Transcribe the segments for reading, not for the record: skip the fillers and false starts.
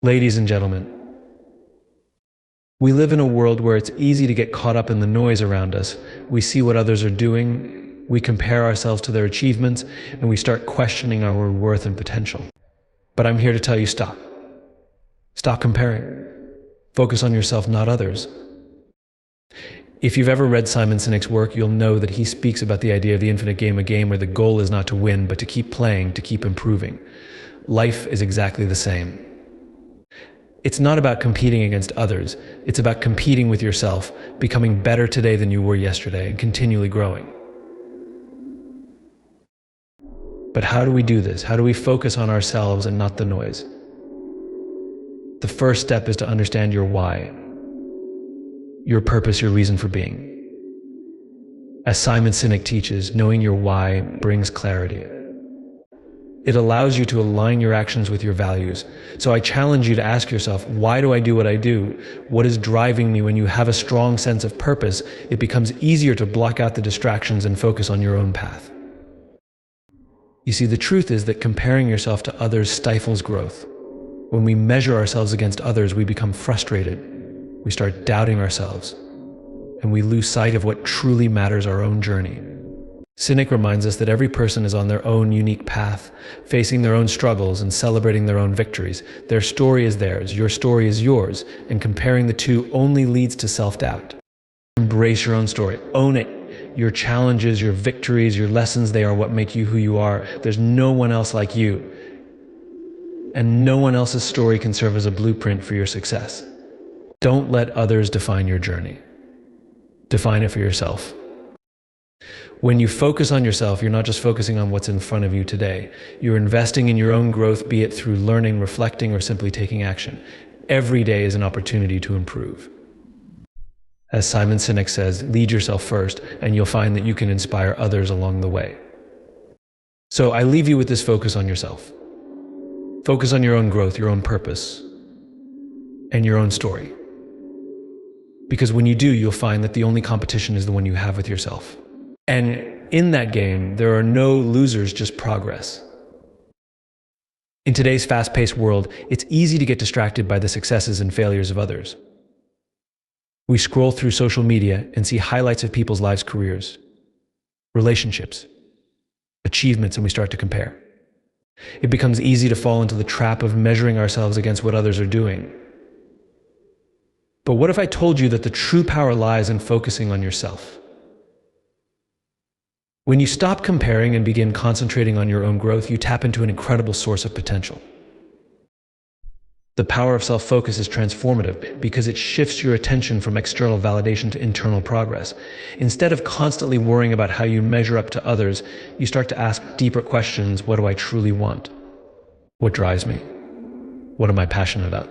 Ladies and gentlemen, we live in a world where it's easy to get caught up in the noise around us. We see what others are doing, we compare ourselves to their achievements, and we start questioning our worth and potential. But I'm here to tell you, stop. Stop comparing. Focus on yourself, not others. If you've ever read Simon Sinek's work, you'll know that he speaks about the idea of the infinite game, a game where the goal is not to win, but to keep playing, to keep improving. Life is exactly the same. It's not about competing against others. It's about competing with yourself, becoming better today than you were yesterday, and continually growing. But how do we do this? How do we focus on ourselves and not the noise? The first step is to understand your why, your purpose, your reason for being. As Simon Sinek teaches, knowing your why brings clarity. It allows you to align your actions with your values. So I challenge you to ask yourself, why do I do what I do? What is driving me? When you have a strong sense of purpose, it becomes easier to block out the distractions and focus on your own path. You see, the truth is that comparing yourself to others stifles growth. When we measure ourselves against others, we become frustrated. We start doubting ourselves, and we lose sight of what truly matters, our own journey. Sinek reminds us that every person is on their own unique path, facing their own struggles and celebrating their own victories. Their story is theirs, your story is yours, and comparing the two only leads to self-doubt. Embrace your own story, own it. Your challenges, your victories, your lessons, they are what make you who you are. There's no one else like you, and no one else's story can serve as a blueprint for your success. Don't let others define your journey. Define it for yourself. When you focus on yourself, you're not just focusing on what's in front of you today. You're investing in your own growth, be it through learning, reflecting, or simply taking action. Every day is an opportunity to improve. As Simon Sinek says, lead yourself first, and you'll find that you can inspire others along the way. So I leave you with this focus on yourself. Focus on your own growth, your own purpose, and your own story. Because when you do, you'll find that the only competition is the one you have with yourself. And in that game, there are no losers, just progress. In today's fast-paced world, it's easy to get distracted by the successes and failures of others. We scroll through social media and see highlights of people's lives, careers, relationships, achievements, and we start to compare. It becomes easy to fall into the trap of measuring ourselves against what others are doing. But what if I told you that the true power lies in focusing on yourself? When you stop comparing and begin concentrating on your own growth, you tap into an incredible source of potential. The power of self-focus is transformative because it shifts your attention from external validation to internal progress. Instead of constantly worrying about how you measure up to others, you start to ask deeper questions. What do I truly want? What drives me? What am I passionate about?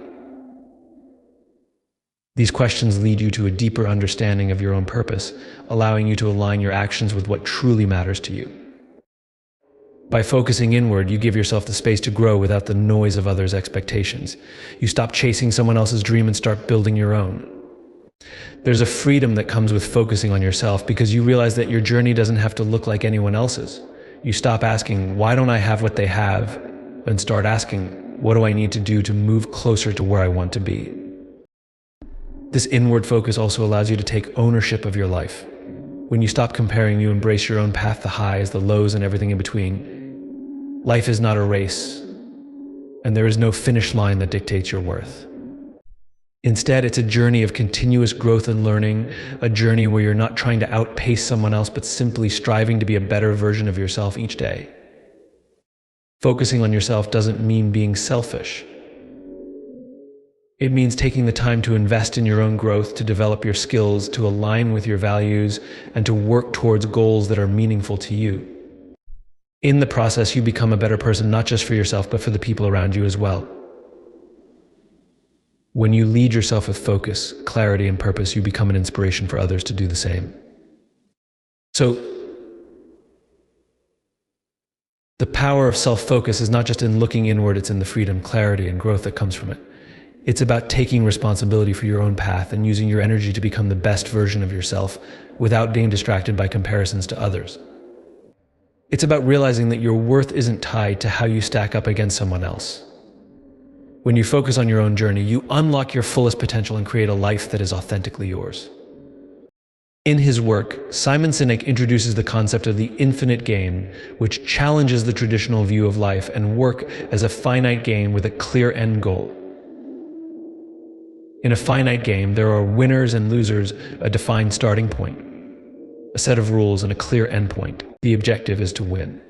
These questions lead you to a deeper understanding of your own purpose, allowing you to align your actions with what truly matters to you. By focusing inward, you give yourself the space to grow without the noise of others' expectations. You stop chasing someone else's dream and start building your own. There's a freedom that comes with focusing on yourself because you realize that your journey doesn't have to look like anyone else's. You stop asking, why don't I have what they have? And start asking, what do I need to do to move closer to where I want to be? This inward focus also allows you to take ownership of your life. When you stop comparing, you embrace your own path, the highs, the lows, and everything in between. Life is not a race, and there is no finish line that dictates your worth. Instead, it's a journey of continuous growth and learning, a journey where you're not trying to outpace someone else, but simply striving to be a better version of yourself each day. Focusing on yourself doesn't mean being selfish. It means taking the time to invest in your own growth, to develop your skills, to align with your values, and to work towards goals that are meaningful to you. In the process, you become a better person, not just for yourself, but for the people around you as well. When you lead yourself with focus, clarity, and purpose, you become an inspiration for others to do the same. So, the power of self-focus is not just in looking inward, it's in the freedom, clarity, and growth that comes from it. It's about taking responsibility for your own path and using your energy to become the best version of yourself without being distracted by comparisons to others. It's about realizing that your worth isn't tied to how you stack up against someone else. When you focus on your own journey, you unlock your fullest potential and create a life that is authentically yours. In his work, Simon Sinek introduces the concept of the infinite game, which challenges the traditional view of life and work as a finite game with a clear end goal. In a finite game, there are winners and losers, a defined starting point, a set of rules, and a clear endpoint. The objective is to win.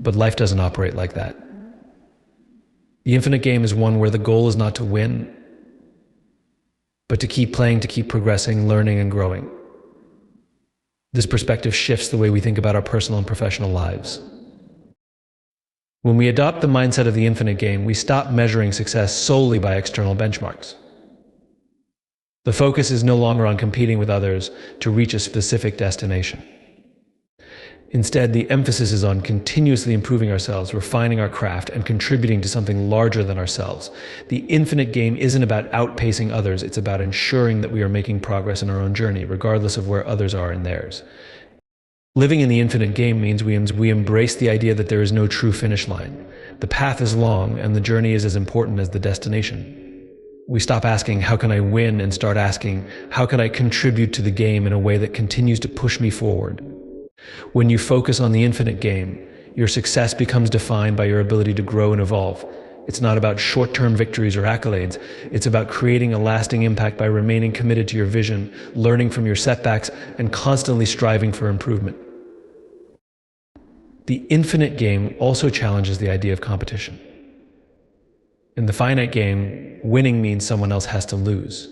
But life doesn't operate like that. The infinite game is one where the goal is not to win, but to keep playing, to keep progressing, learning, and growing. This perspective shifts the way we think about our personal and professional lives. When we adopt the mindset of the infinite game, we stop measuring success solely by external benchmarks. The focus is no longer on competing with others to reach a specific destination. Instead, the emphasis is on continuously improving ourselves, refining our craft, and contributing to something larger than ourselves. The infinite game isn't about outpacing others, it's about ensuring that we are making progress in our own journey, regardless of where others are in theirs. Living in the infinite game means we embrace the idea that there is no true finish line. The path is long, and the journey is as important as the destination. We stop asking, how can I win, and start asking, how can I contribute to the game in a way that continues to push me forward? When you focus on the infinite game, your success becomes defined by your ability to grow and evolve. It's not about short-term victories or accolades. It's about creating a lasting impact by remaining committed to your vision, learning from your setbacks, and constantly striving for improvement. The infinite game also challenges the idea of competition. In the finite game, winning means someone else has to lose.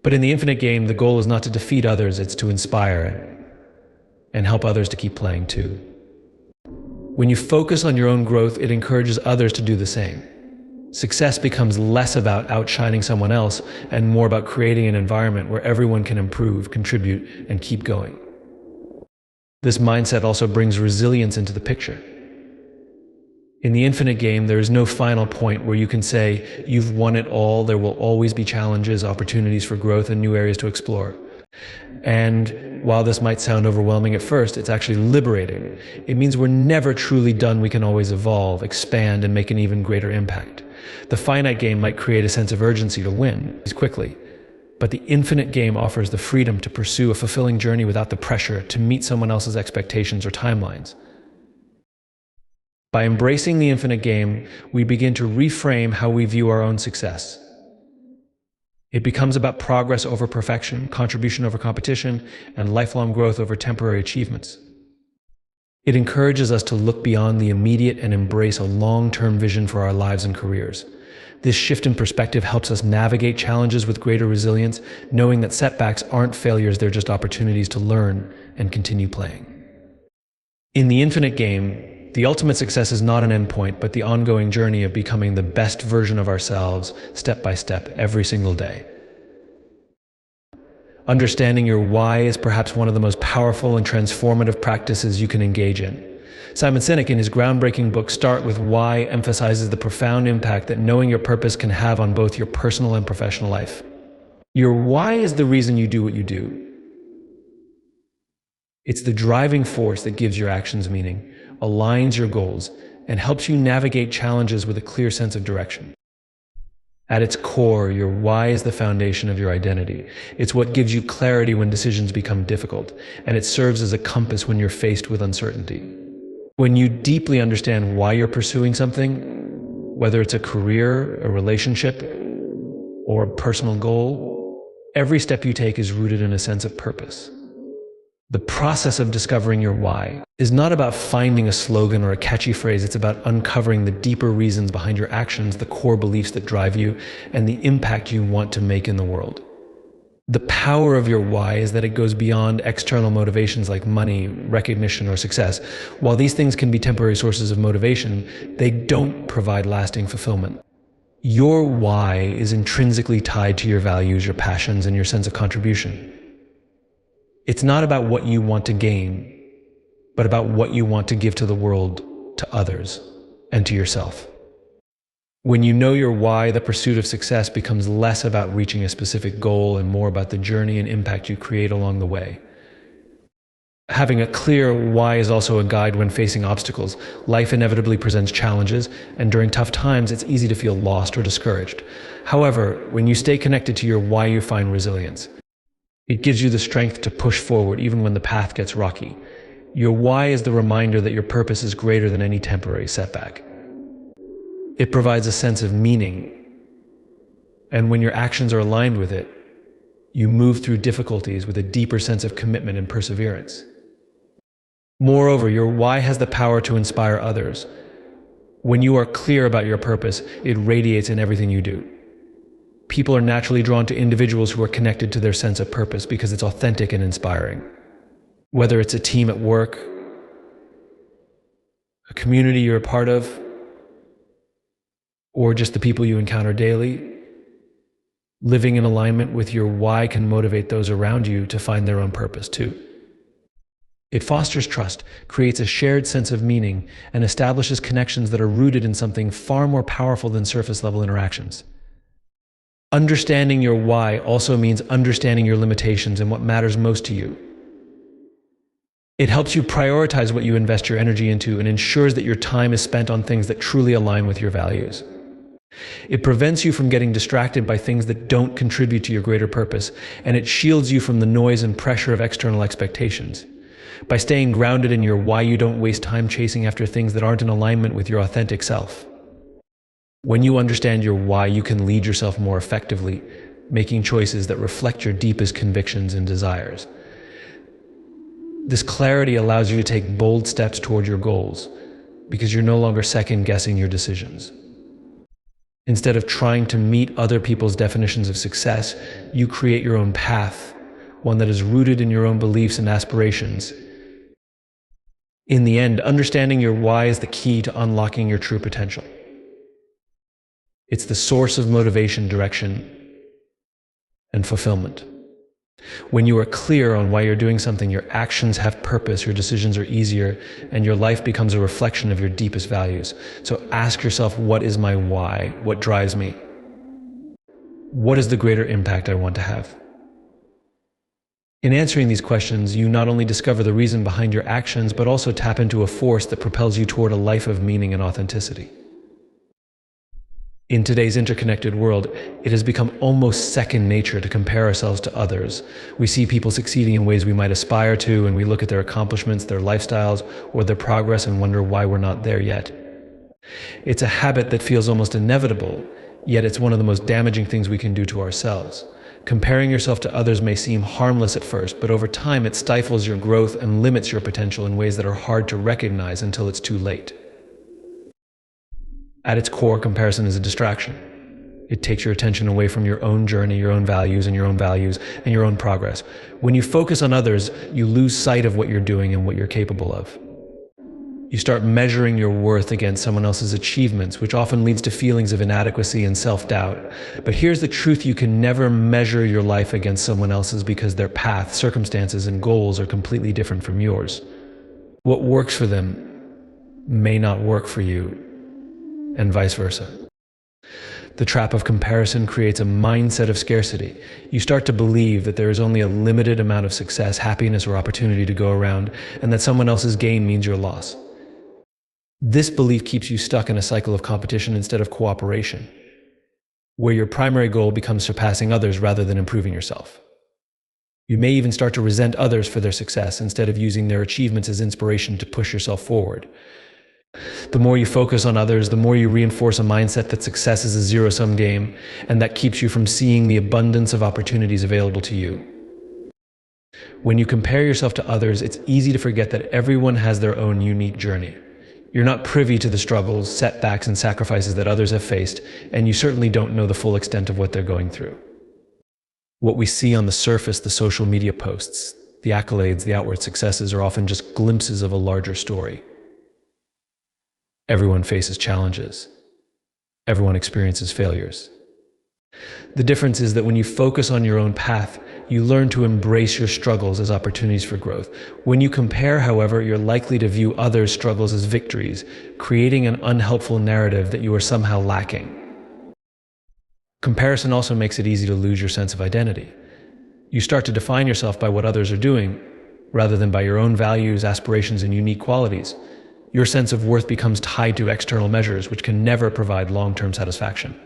But in the infinite game, the goal is not to defeat others, it's to inspire and help others to keep playing too. When you focus on your own growth, it encourages others to do the same. Success becomes less about outshining someone else and more about creating an environment where everyone can improve, contribute, and keep going. This mindset also brings resilience into the picture. In the infinite game, there is no final point where you can say, you've won it all. There will always be challenges, opportunities for growth, and new areas to explore. And while this might sound overwhelming at first, it's actually liberating. It means we're never truly done. We can always evolve, expand, and make an even greater impact. The finite game might create a sense of urgency to win quickly, but the infinite game offers the freedom to pursue a fulfilling journey without the pressure to meet someone else's expectations or timelines. By embracing the infinite game, we begin to reframe how we view our own success. It becomes about progress over perfection, contribution over competition, and lifelong growth over temporary achievements. It encourages us to look beyond the immediate and embrace a long-term vision for our lives and careers. This shift in perspective helps us navigate challenges with greater resilience, knowing that setbacks aren't failures, they're just opportunities to learn and continue playing. In the infinite game, the ultimate success is not an endpoint, but the ongoing journey of becoming the best version of ourselves, step by step, every single day. Understanding your why is perhaps one of the most powerful and transformative practices you can engage in. Simon Sinek, in his groundbreaking book Start With Why, emphasizes the profound impact that knowing your purpose can have on both your personal and professional life. Your why is the reason you do what you do. It's the driving force that gives your actions meaning, aligns your goals, and helps you navigate challenges with a clear sense of direction. At its core, your why is the foundation of your identity. It's what gives you clarity when decisions become difficult, and it serves as a compass when you're faced with uncertainty. When you deeply understand why you're pursuing something, whether it's a career, a relationship, or a personal goal, every step you take is rooted in a sense of purpose. The process of discovering your why is not about finding a slogan or a catchy phrase. It's about uncovering the deeper reasons behind your actions, the core beliefs that drive you, and the impact you want to make in the world. The power of your why is that it goes beyond external motivations like money, recognition, or success. While these things can be temporary sources of motivation, they don't provide lasting fulfillment. Your why is intrinsically tied to your values, your passions, and your sense of contribution. It's not about what you want to gain, but about what you want to give to the world, to others, and to yourself. When you know your why, the pursuit of success becomes less about reaching a specific goal and more about the journey and impact you create along the way. Having a clear why is also a guide when facing obstacles. Life inevitably presents challenges, and during tough times, it's easy to feel lost or discouraged. However, when you stay connected to your why, you find resilience. It gives you the strength to push forward even when the path gets rocky. Your why is the reminder that your purpose is greater than any temporary setback. It provides a sense of meaning, and when your actions are aligned with it, you move through difficulties with a deeper sense of commitment and perseverance. Moreover, your why has the power to inspire others. When you are clear about your purpose, it radiates in everything you do. People are naturally drawn to individuals who are connected to their sense of purpose because it's authentic and inspiring. Whether it's a team at work, a community you're a part of, or just the people you encounter daily, living in alignment with your why can motivate those around you to find their own purpose too. It fosters trust, creates a shared sense of meaning, and establishes connections that are rooted in something far more powerful than surface-level interactions. Understanding your why also means understanding your limitations and what matters most to you. It helps you prioritize what you invest your energy into and ensures that your time is spent on things that truly align with your values. It prevents you from getting distracted by things that don't contribute to your greater purpose, and it shields you from the noise and pressure of external expectations. By staying grounded in your why, you don't waste time chasing after things that aren't in alignment with your authentic self. When you understand your why, you can lead yourself more effectively, making choices that reflect your deepest convictions and desires. This clarity allows you to take bold steps toward your goals because you're no longer second-guessing your decisions. Instead of trying to meet other people's definitions of success, you create your own path, one that is rooted in your own beliefs and aspirations. In the end, understanding your why is the key to unlocking your true potential. It's the source of motivation, direction, and fulfillment. When you are clear on why you're doing something, your actions have purpose, your decisions are easier, and your life becomes a reflection of your deepest values. So ask yourself, what is my why? What drives me? What is the greater impact I want to have? In answering these questions, you not only discover the reason behind your actions, but also tap into a force that propels you toward a life of meaning and authenticity. In today's interconnected world, it has become almost second nature to compare ourselves to others. We see people succeeding in ways we might aspire to, and we look at their accomplishments, their lifestyles, or their progress and wonder why we're not there yet. It's a habit that feels almost inevitable, yet it's one of the most damaging things we can do to ourselves. Comparing yourself to others may seem harmless at first, but over time it stifles your growth and limits your potential in ways that are hard to recognize until it's too late. At its core, comparison is a distraction. It takes your attention away from your own journey, your own values, and your own progress. When you focus on others, you lose sight of what you're doing and what you're capable of. You start measuring your worth against someone else's achievements, which often leads to feelings of inadequacy and self-doubt. But here's the truth: you can never measure your life against someone else's because their path, circumstances, and goals are completely different from yours. What works for them may not work for you, and vice versa. The trap of comparison creates a mindset of scarcity. You start to believe that there is only a limited amount of success, happiness, or opportunity to go around, and that someone else's gain means your loss. This belief keeps you stuck in a cycle of competition instead of cooperation, where your primary goal becomes surpassing others rather than improving yourself. You may even start to resent others for their success instead of using their achievements as inspiration to push yourself forward. The more you focus on others, the more you reinforce a mindset that success is a zero-sum game, and that keeps you from seeing the abundance of opportunities available to you. When you compare yourself to others, it's easy to forget that everyone has their own unique journey. You're not privy to the struggles, setbacks, and sacrifices that others have faced, and you certainly don't know the full extent of what they're going through. What we see on the surface, the social media posts, the accolades, the outward successes, are often just glimpses of a larger story. Everyone faces challenges. Everyone experiences failures. The difference is that when you focus on your own path, you learn to embrace your struggles as opportunities for growth. When you compare, however, you're likely to view others' struggles as victories, creating an unhelpful narrative that you are somehow lacking. Comparison also makes it easy to lose your sense of identity. You start to define yourself by what others are doing, rather than by your own values, aspirations, and unique qualities, your sense of worth becomes tied to external measures, which can never provide long-term satisfaction.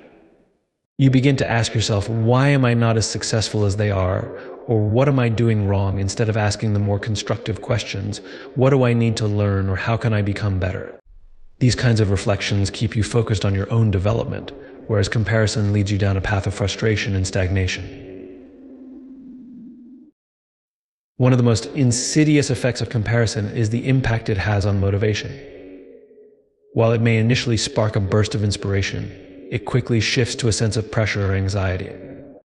You begin to ask yourself, why am I not as successful as they are? Or what am I doing wrong? Instead of asking the more constructive questions, what do I need to learn, or how can I become better? These kinds of reflections keep you focused on your own development, whereas comparison leads you down a path of frustration and stagnation. One of the most insidious effects of comparison is the impact it has on motivation. While it may initially spark a burst of inspiration, it quickly shifts to a sense of pressure or anxiety.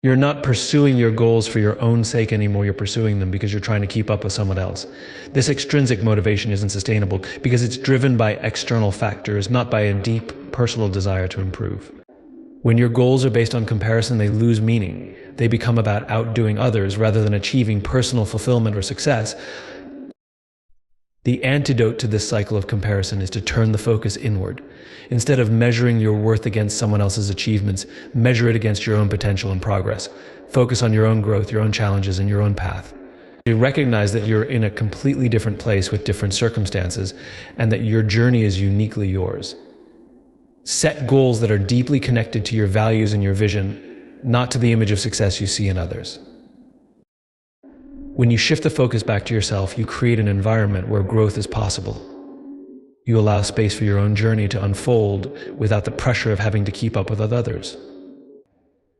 You're not pursuing your goals for your own sake anymore, you're pursuing them because you're trying to keep up with someone else. This extrinsic motivation isn't sustainable because it's driven by external factors, not by a deep personal desire to improve. When your goals are based on comparison, they lose meaning. They become about outdoing others rather than achieving personal fulfillment or success. The antidote to this cycle of comparison is to turn the focus inward. Instead of measuring your worth against someone else's achievements, measure it against your own potential and progress. Focus on your own growth, your own challenges, and your own path. You recognize that you're in a completely different place with different circumstances, and that your journey is uniquely yours. Set goals that are deeply connected to your values and your vision, not to the image of success you see in others. When you shift the focus back to yourself, you create an environment where growth is possible. You allow space for your own journey to unfold without the pressure of having to keep up with others.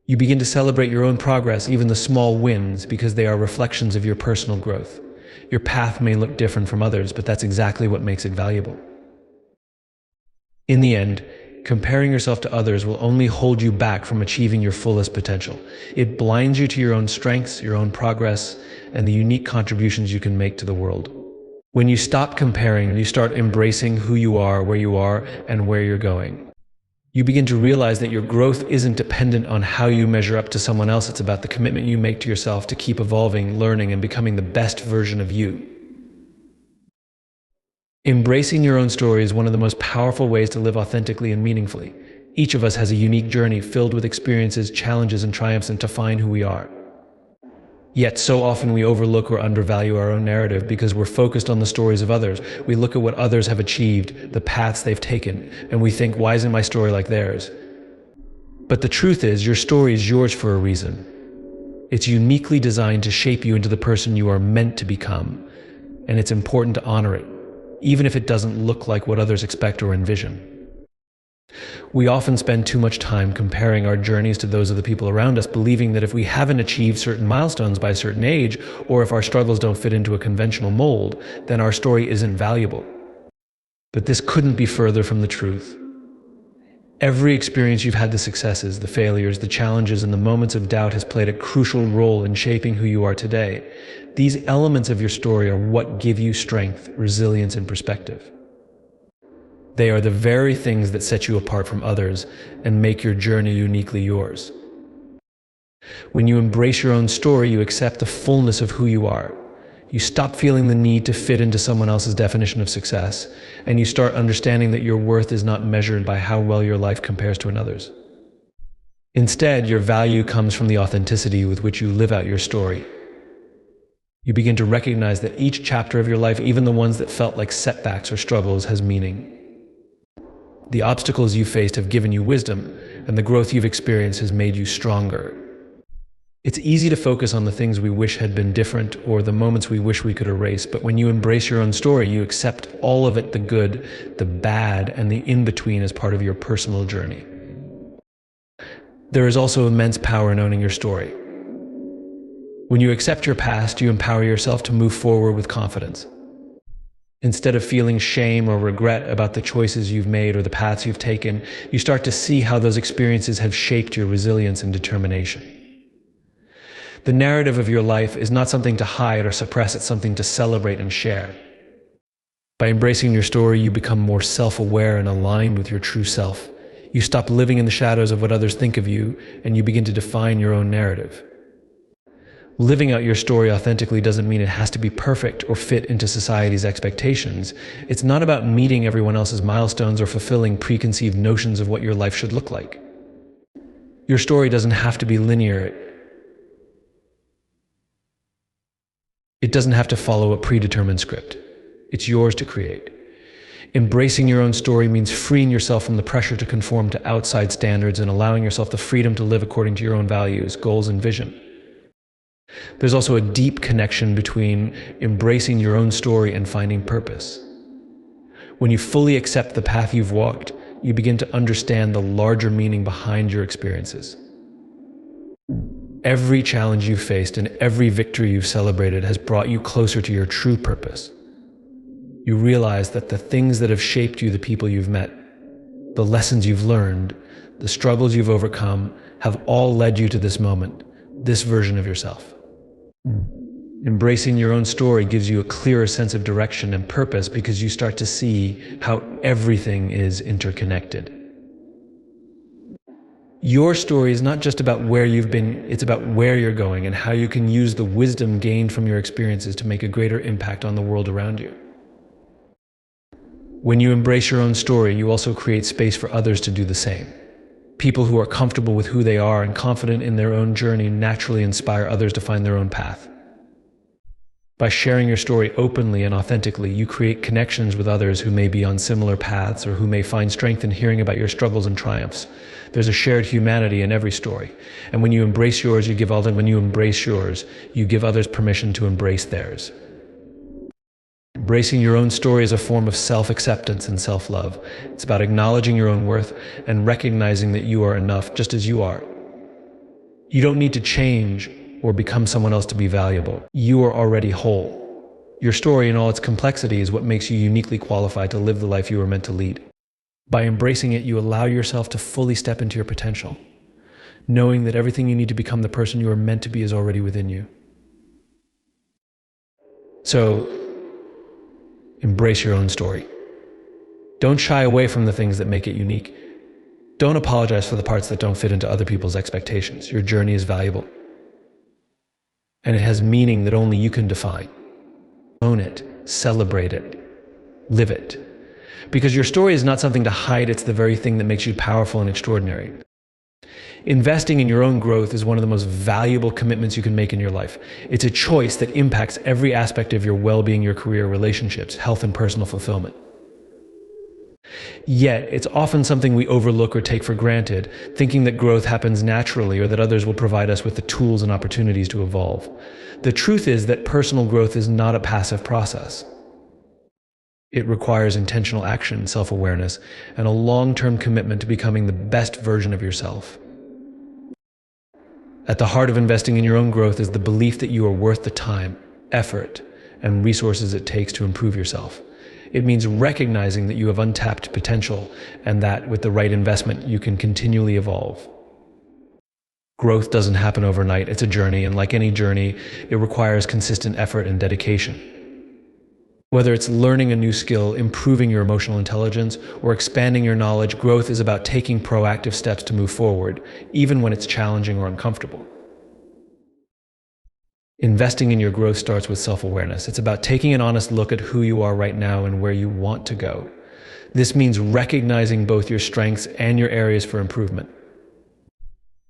You begin to celebrate your own progress, even the small wins, because they are reflections of your personal growth. Your path may look different from others, but that's exactly what makes it valuable. In the end, comparing yourself to others will only hold you back from achieving your fullest potential. It blinds you to your own strengths, your own progress, and the unique contributions you can make to the world. When you stop comparing, you start embracing who you are, and where you're going. You begin to realize that your growth isn't dependent on how you measure up to someone else. It's about the commitment you make to yourself to keep evolving, learning, and becoming the best version of you. Embracing your own story is one of the most powerful ways to live authentically and meaningfully. Each of us has a unique journey filled with experiences, challenges, and triumphs, and to find who we are. Yet so often we overlook or undervalue our own narrative because we're focused on the stories of others. We look at what others have achieved, the paths they've taken, and we think, why isn't my story like theirs? But the truth is, your story is yours for a reason. It's uniquely designed to shape you into the person you are meant to become, and it's important to honor it, even if it doesn't look like what others expect or envision. We often spend too much time comparing our journeys to those of the people around us, believing that if we haven't achieved certain milestones by a certain age, or if our struggles don't fit into a conventional mold, then our story isn't valuable. But this couldn't be further from the truth. Every experience you've had, the successes, the failures, the challenges, and the moments of doubt has played a crucial role in shaping who you are today. These elements of your story are what give you strength, resilience, and perspective. They are the very things that set you apart from others and make your journey uniquely yours. When you embrace your own story, you accept the fullness of who you are. You stop feeling the need to fit into someone else's definition of success, and you start understanding that your worth is not measured by how well your life compares to another's. Instead, your value comes from the authenticity with which you live out your story. You begin to recognize that each chapter of your life, even the ones that felt like setbacks or struggles, has meaning. The obstacles you faced have given you wisdom, and the growth you've experienced has made you stronger. It's easy to focus on the things we wish had been different or the moments we wish we could erase, but when you embrace your own story, you accept all of it, the good, the bad, and the in-between, as part of your personal journey. There is also immense power in owning your story. When you accept your past, you empower yourself to move forward with confidence. Instead of feeling shame or regret about the choices you've made or the paths you've taken, you start to see how those experiences have shaped your resilience and determination. The narrative of your life is not something to hide or suppress, it's something to celebrate and share. By embracing your story, you become more self-aware and aligned with your true self. You stop living in the shadows of what others think of you, and you begin to define your own narrative. Living out your story authentically doesn't mean it has to be perfect or fit into society's expectations. It's not about meeting everyone else's milestones or fulfilling preconceived notions of what your life should look like. Your story doesn't have to be linear. It doesn't have to follow a predetermined script. It's yours to create. Embracing your own story means freeing yourself from the pressure to conform to outside standards and allowing yourself the freedom to live according to your own values, goals, and vision. There's also a deep connection between embracing your own story and finding purpose. When you fully accept the path you've walked, you begin to understand the larger meaning behind your experiences. Every challenge you've faced and every victory you've celebrated has brought you closer to your true purpose. You realize that the things that have shaped you, the people you've met, the lessons you've learned, the struggles you've overcome, have all led you to this moment, this version of yourself. Embracing your own story gives you a clearer sense of direction and purpose because you start to see how everything is interconnected. Your story is not just about where you've been, it's about where you're going and how you can use the wisdom gained from your experiences to make a greater impact on the world around you. When you embrace your own story, you also create space for others to do the same. People who are comfortable with who they are and confident in their own journey naturally inspire others to find their own path. By sharing your story openly and authentically, you create connections with others who may be on similar paths or who may find strength in hearing about your struggles and triumphs. There's a shared humanity in every story. And when you embrace yours, you give others permission to embrace theirs. Embracing your own story is a form of self-acceptance and self-love. It's about acknowledging your own worth and recognizing that you are enough just as you are. You don't need to change or become someone else to be valuable. You are already whole. Your story in all its complexity is what makes you uniquely qualified to live the life you were meant to lead. By embracing it, you allow yourself to fully step into your potential, knowing that everything you need to become the person you are meant to be is already within you. So, embrace your own story. Don't shy away from the things that make it unique. Don't apologize for the parts that don't fit into other people's expectations. Your journey is valuable. And it has meaning that only you can define. Own it, celebrate it, live it. Because your story is not something to hide, it's the very thing that makes you powerful and extraordinary. Investing in your own growth is one of the most valuable commitments you can make in your life. It's a choice that impacts every aspect of your well-being, your career, relationships, health, and personal fulfillment. Yet, it's often something we overlook or take for granted, thinking that growth happens naturally or that others will provide us with the tools and opportunities to evolve. The truth is that personal growth is not a passive process. It requires intentional action, self-awareness, and a long-term commitment to becoming the best version of yourself. At the heart of investing in your own growth is the belief that you are worth the time, effort, and resources it takes to improve yourself. It means recognizing that you have untapped potential and that with the right investment, you can continually evolve. Growth doesn't happen overnight, it's a journey, and like any journey, it requires consistent effort and dedication. Whether it's learning a new skill, improving your emotional intelligence, or expanding your knowledge, growth is about taking proactive steps to move forward, even when it's challenging or uncomfortable. Investing in your growth starts with self-awareness. It's about taking an honest look at who you are right now and where you want to go. This means recognizing both your strengths and your areas for improvement.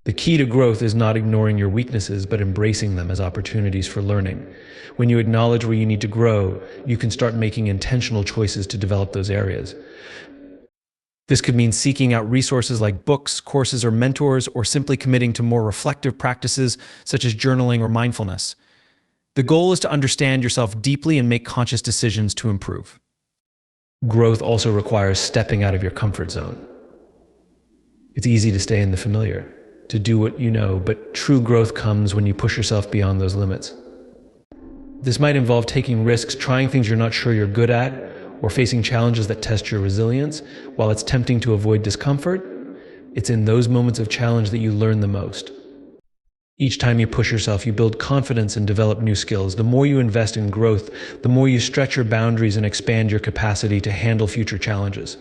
The key to growth is not ignoring your weaknesses, but embracing them as opportunities for learning. When you acknowledge where you need to grow, you can start making intentional choices to develop those areas. This could mean seeking out resources like books, courses, or mentors, or simply committing to more reflective practices such as journaling or mindfulness. The goal is to understand yourself deeply and make conscious decisions to improve. Growth also requires stepping out of your comfort zone. It's easy to stay in the familiar, to do what you know, but true growth comes when you push yourself beyond those limits. This might involve taking risks, trying things you're not sure you're good at, or facing challenges that test your resilience. While it's tempting to avoid discomfort, it's in those moments of challenge that you learn the most. Each time you push yourself, you build confidence and develop new skills. The more you invest in growth, the more you stretch your boundaries and expand your capacity to handle future challenges.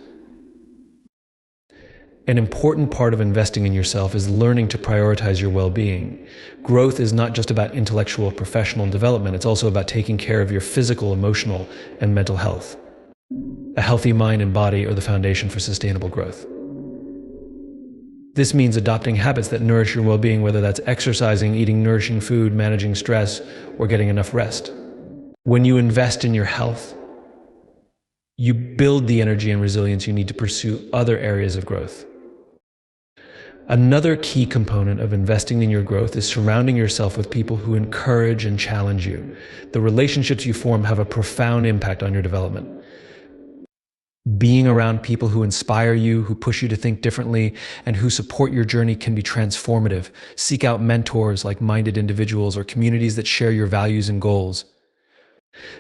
An important part of investing in yourself is learning to prioritize your well-being. Growth is not just about intellectual or professional development, it's also about taking care of your physical, emotional, and mental health. A healthy mind and body are the foundation for sustainable growth. This means adopting habits that nourish your well-being, whether that's exercising, eating nourishing food, managing stress, or getting enough rest. When you invest in your health, you build the energy and resilience you need to pursue other areas of growth. Another key component of investing in your growth is surrounding yourself with people who encourage and challenge you. The relationships you form have a profound impact on your development. Being around people who inspire you, who push you to think differently, and who support your journey can be transformative. Seek out mentors, like-minded individuals, or communities that share your values and goals.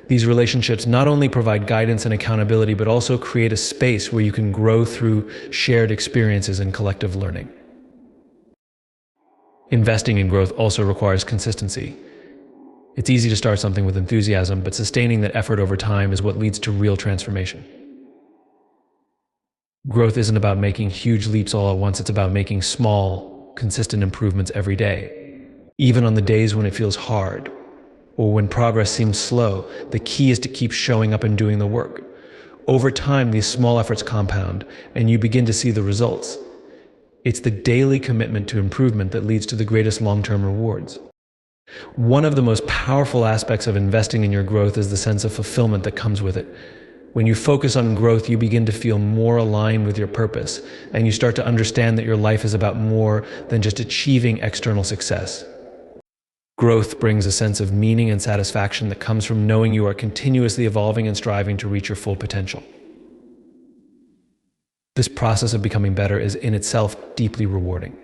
These relationships not only provide guidance and accountability, but also create a space where you can grow through shared experiences and collective learning. Investing in growth also requires consistency. It's easy to start something with enthusiasm, but sustaining that effort over time is what leads to real transformation. Growth isn't about making huge leaps all at once, it's about making small, consistent improvements every day. Even on the days when it feels hard, or when progress seems slow, the key is to keep showing up and doing the work. Over time, these small efforts compound, and you begin to see the results. It's the daily commitment to improvement that leads to the greatest long-term rewards. One of the most powerful aspects of investing in your growth is the sense of fulfillment that comes with it. When you focus on growth, you begin to feel more aligned with your purpose, and you start to understand that your life is about more than just achieving external success. Growth brings a sense of meaning and satisfaction that comes from knowing you are continuously evolving and striving to reach your full potential. This process of becoming better is in itself deeply rewarding.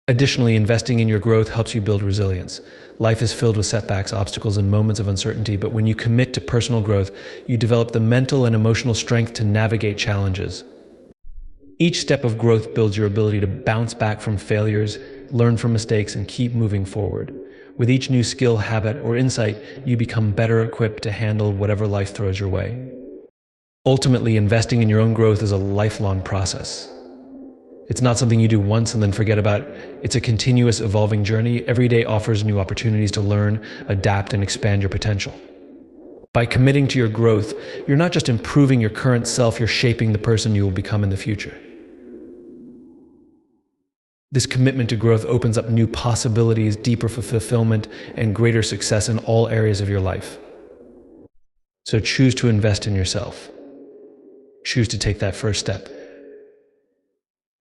Additionally, investing in your growth helps you build resilience. Life is filled with setbacks, obstacles, and moments of uncertainty, but when you commit to personal growth, you develop the mental and emotional strength to navigate challenges. Each step of growth builds your ability to bounce back from failures, learn from mistakes, and keep moving forward. With each new skill, habit, or insight, you become better equipped to handle whatever life throws your way. Ultimately, investing in your own growth is a lifelong process. It's not something you do once and then forget about. It's a continuous evolving journey. Every day offers new opportunities to learn, adapt, and expand your potential. By committing to your growth, you're not just improving your current self, you're shaping the person you will become in the future. This commitment to growth opens up new possibilities, deeper fulfillment, and greater success in all areas of your life. So choose to invest in yourself. Choose to take that first step.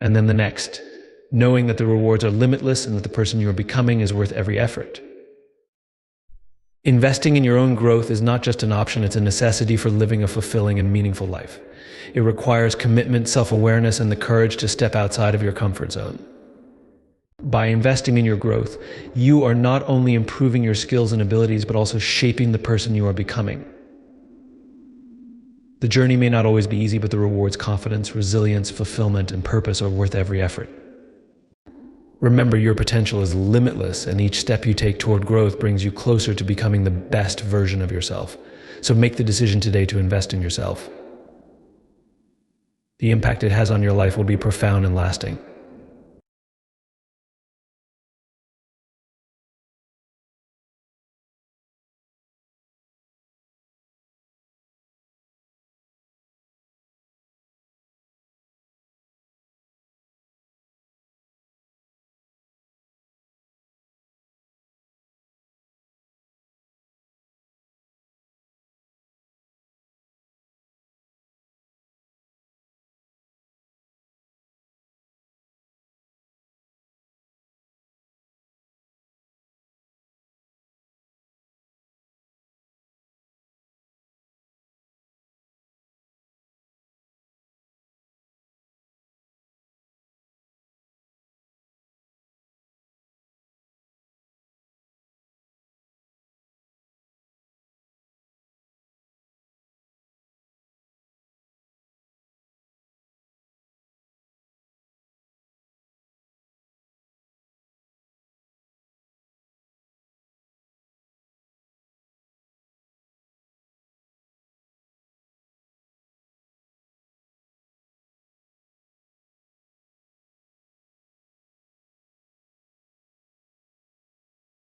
And then the next, knowing that the rewards are limitless and that the person you are becoming is worth every effort. Investing in your own growth is not just an option, it's a necessity for living a fulfilling and meaningful life. It requires commitment, self-awareness, and the courage to step outside of your comfort zone. By investing in your growth, you are not only improving your skills and abilities, but also shaping the person you are becoming. The journey may not always be easy, but the rewards, confidence, resilience, fulfillment, and purpose are worth every effort. Remember, your potential is limitless, and each step you take toward growth brings you closer to becoming the best version of yourself. So make the decision today to invest in yourself. The impact it has on your life will be profound and lasting.